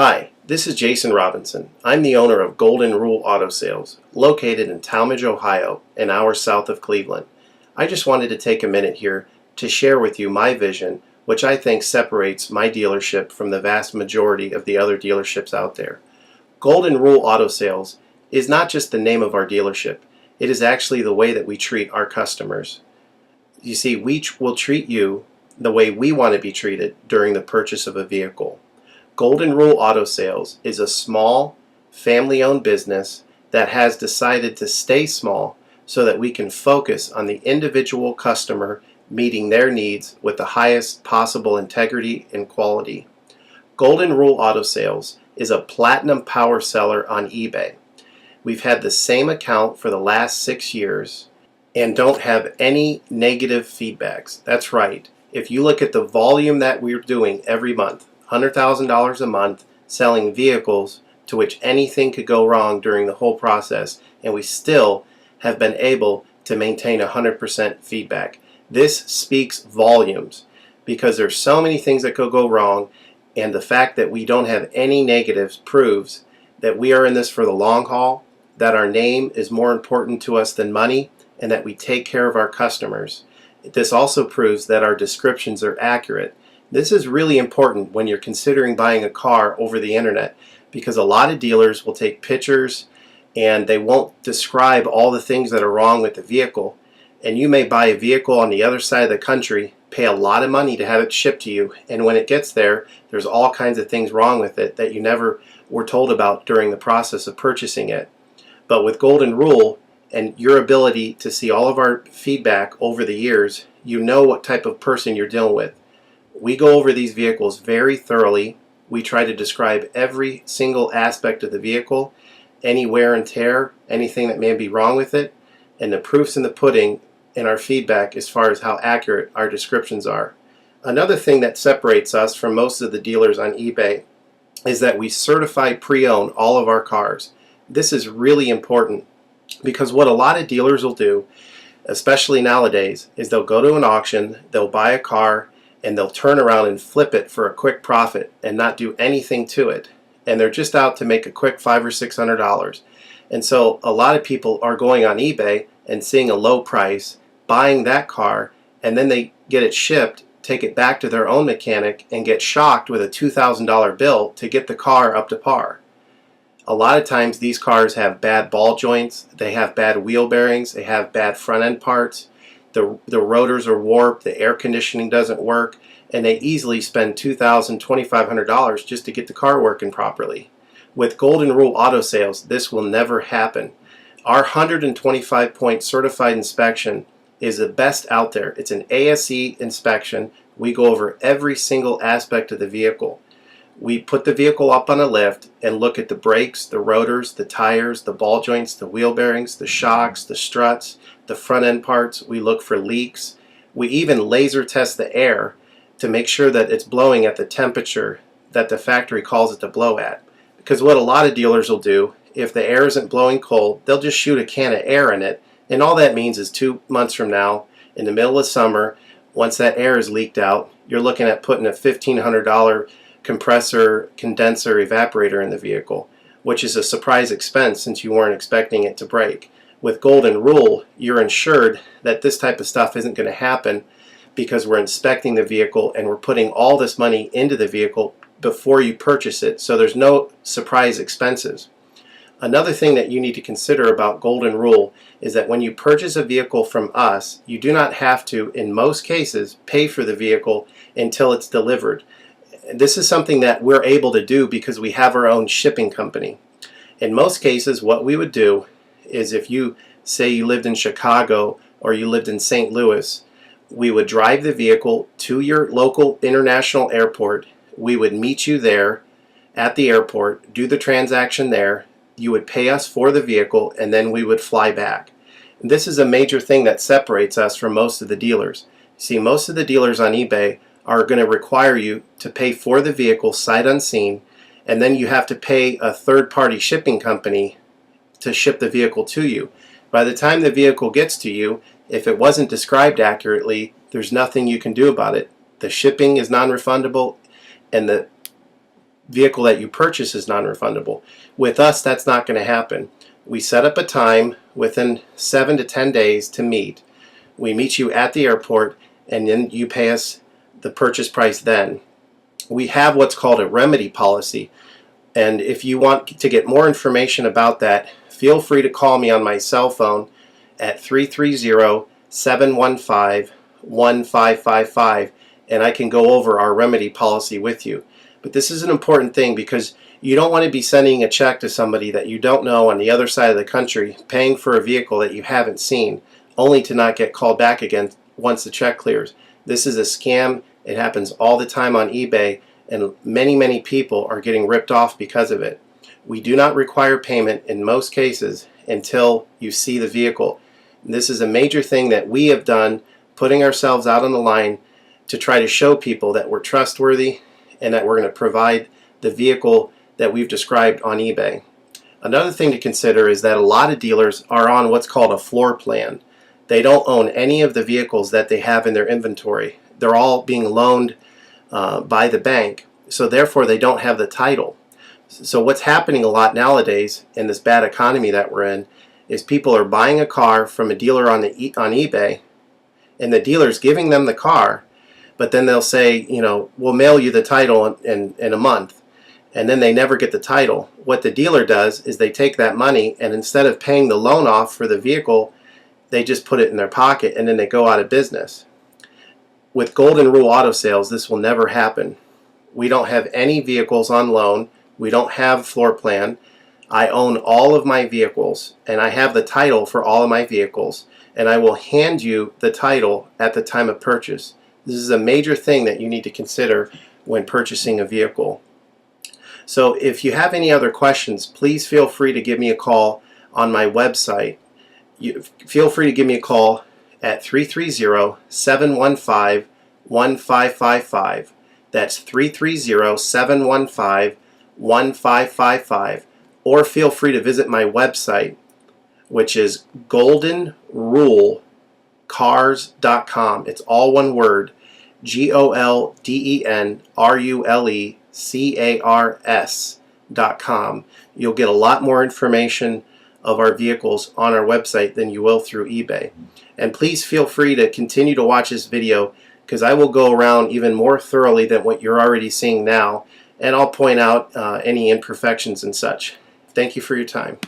Hi, this is Jason Robinson. I'm the owner of Golden Rule Auto Sales, located in Tallmadge, Ohio, an hour south of Cleveland. I just wanted to take a minute here to share with you my vision, which I think separates my dealership from the vast majority of the other dealerships out there. Golden Rule Auto Sales is not just the name of our dealership, it is actually the way that we treat our customers. You see, we will treat you the way we want to be treated during the purchase of a vehicle. Golden Rule Auto Sales is a small, family-owned business that has decided to stay small so that we can focus on the individual customer meeting their needs with the highest possible integrity and quality. Golden Rule Auto Sales is a platinum power seller on eBay. We've had the same account for the last 6 years and don't have any negative feedbacks. That's right. If you look at the volume that we're doing every month, $100,000 a month selling vehicles to which anything could go wrong during the whole process, and we still have been able to maintain 100% feedback. This speaks volumes because there's so many things that could go wrong, and the fact that we don't have any negatives proves that we are in this for the long haul, that our name is more important to us than money, and that we take care of our customers. This also proves that our descriptions are accurate. This is really important when you're considering buying a car over the internet, because a lot of dealers will take pictures and they won't describe all the things that are wrong with the vehicle. And you may buy a vehicle on the other side of the country, pay a lot of money to have it shipped to you, and when it gets there, there's all kinds of things wrong with it that you never were told about during the process of purchasing it. But with Golden Rule and your ability to see all of our feedback over the years, you know what type of person you're dealing with. We go over these vehicles very thoroughly. We try to describe every single aspect of the vehicle, any wear and tear, anything that may be wrong with it, and the proof's in the pudding in our feedback as far as how accurate our descriptions are. Another thing that separates us from most of the dealers on eBay is that we certify pre-owned all of our cars. This is really important because what a lot of dealers will do, especially nowadays, is they'll go to an auction, they'll buy a car, and they'll turn around and flip it for a quick profit and not do anything to it. And they're just out to make a quick $500 or $600. And so a lot of people are going on eBay and seeing a low price, buying that car, and then they get it shipped, take it back to their own mechanic, and get shocked with a $2,000 bill to get the car up to par. A lot of times these cars have bad ball joints, they have bad wheel bearings, they have bad front end parts. The rotors are warped, the air conditioning doesn't work, and they easily spend $2,000, $2,500 just to get the car working properly. With Golden Rule Auto Sales, this will never happen. Our 125-point certified inspection is the best out there. It's an ASE inspection. We go over every single aspect of the vehicle. We put the vehicle up on a lift and look at the brakes, the rotors, the tires, the ball joints, the wheel bearings, the shocks, the struts, the front end parts. We look for leaks. We even laser test the air to make sure that it's blowing at the temperature that the factory calls it to blow at. Because what a lot of dealers will do, if the air isn't blowing cold, they'll just shoot a can of air in it, and all that means is 2 months from now, in the middle of summer, once that air is leaked out, you're looking at putting a $1,500 compressor, condenser, evaporator in the vehicle, which is a surprise expense since you weren't expecting it to break. With Golden Rule, you're insured that this type of stuff isn't going to happen because we're inspecting the vehicle and we're putting all this money into the vehicle before you purchase it, so there's no surprise expenses. Another thing that you need to consider about Golden Rule is that when you purchase a vehicle from us, you do not have to, in most cases, pay for the vehicle until it's delivered. This is something that we're able to do because we have our own shipping company. In most cases, what we would do is if you say you lived in Chicago or you lived in St. Louis, we would drive the vehicle to your local international airport. We would meet you there at the airport, do the transaction there. You would pay us for the vehicle, and then we would fly back. And this is a major thing that separates us from most of the dealers. See, most of the dealers on eBay are going to require you to pay for the vehicle sight unseen, and then you have to pay a third-party shipping company to ship the vehicle to you. By the time the vehicle gets to you, if it wasn't described accurately, there's nothing you can do about it. The shipping is non-refundable, and the vehicle that you purchase is non-refundable. With us, that's not going to happen. We set up a time within 7 to 10 days to meet. We meet you at the airport, and then you pay us the purchase price then. We have what's called a remedy policy, and if you want to get more information about that, feel free to call me on my cell phone at 330-715-1555, and I can go over our remedy policy with you. But this is an important thing because you don't want to be sending a check to somebody that you don't know on the other side of the country, paying for a vehicle that you haven't seen, only to not get called back again once the check clears. This is a scam. It happens all the time on eBay, and many people are getting ripped off because of it. We do not require payment in most cases until you see the vehicle. This is a major thing that we have done, putting ourselves out on the line to try to show people that we're trustworthy and that we're going to provide the vehicle that we've described on eBay. Another thing to consider is that a lot of dealers are on what's called a floor plan. They don't own any of the vehicles that they have in their inventory. They're all being loaned by the bank, so therefore they don't have the title. So what's happening a lot nowadays in this bad economy that we're in is people are buying a car from a dealer on eBay, and the dealer's giving them the car, but then they'll say, you know, we'll mail you the title in a month, and then they never get the title. What the dealer does is they take that money, and instead of paying the loan off for the vehicle, they just put it in their pocket, and then they go out of business. With Golden Rule Auto Sales, this will never happen. We don't have any vehicles on loan. We don't have floor plan. I own all of my vehicles, and I have the title for all of my vehicles, and I will hand you the title at the time of purchase. This is a major thing that you need to consider when purchasing a vehicle. So if you have any other questions, please feel free to give me a call on my website. Feel free to give me a call at 330-715-1555. That's 330-715-1555. Or feel free to visit my website, which is goldenrulecars.com. It's all one word, goldenrulecars.com. You'll get a lot more information of our vehicles on our website than you will through eBay. And please feel free to continue to watch this video, because I will go around even more thoroughly than what you're already seeing now, and I'll point out any imperfections and such. Thank you for your time.